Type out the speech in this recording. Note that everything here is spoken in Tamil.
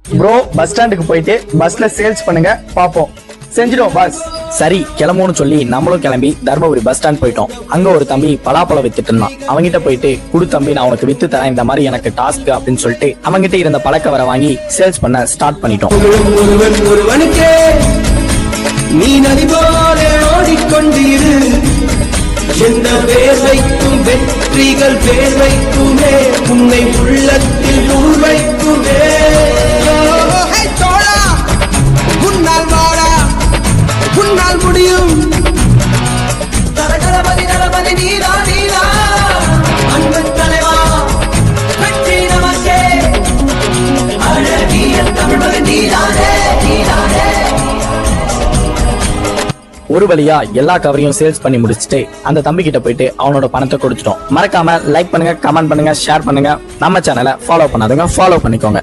ப்ரோ பஸ் ஸ்டாண்டுக்கு போயிட்டு பஸ்ல சேல்ஸ் பண்ணுங்க பாப்போம். செஞ்சிடும் பாஸ். சரி கிளம்புன்னு சொல்லி நம்மளும் கிளம்பி தர்மபுரி பஸ் ஸ்டாண்ட் போயிட்டோம். அங்க ஒரு தம்பி பலாப்பழம் வித்துட்டு இருந்தான். அவங்கிட்ட போயிட்டு குடு தம்பி, நான் உனக்கு வித்து தரேன், இந்த மாதிரி எனக்கு டாஸ்க் அப்படின்னு சொல்லிட்டு அவங்கிட்ட இருந்த பழக்க வர வாங்கி சேல்ஸ் பண்ண ஸ்டார்ட் பண்ணிட்டோம். நீ நதி போல ஓடிக்கொண்டிரு, எந்த வேர்வைக்கும் வெற்றிகள் வேர்வைக்குமே, உன்னை உள்ளத்தில் உள்வைக்குமே. உன்னால் வாடா, உன்னால் முடியும். தரகரபதி தரபதி நீரா நீரா, அன்பு தலைவா வெற்றி நமக்கே, அழகிய தமிழ்மகி நீரானே நீரானே. ஒரு வழியா எல்லா கவரையும் சேல்ஸ் பண்ணி முடிச்சுட்டு அந்த தம்பி கிட்ட போயிட்டு அவனோட பணத்தை கொடுத்துட்டோம். மறக்காம லைக் பண்ணுங்க, கமெண்ட் பண்ணுங்க, ஷேர் பண்ணுங்க. நம்ம சேனலை ஃபாலோ பண்ணாதுங்க ஃபாலோ பண்ணிக்கோங்க.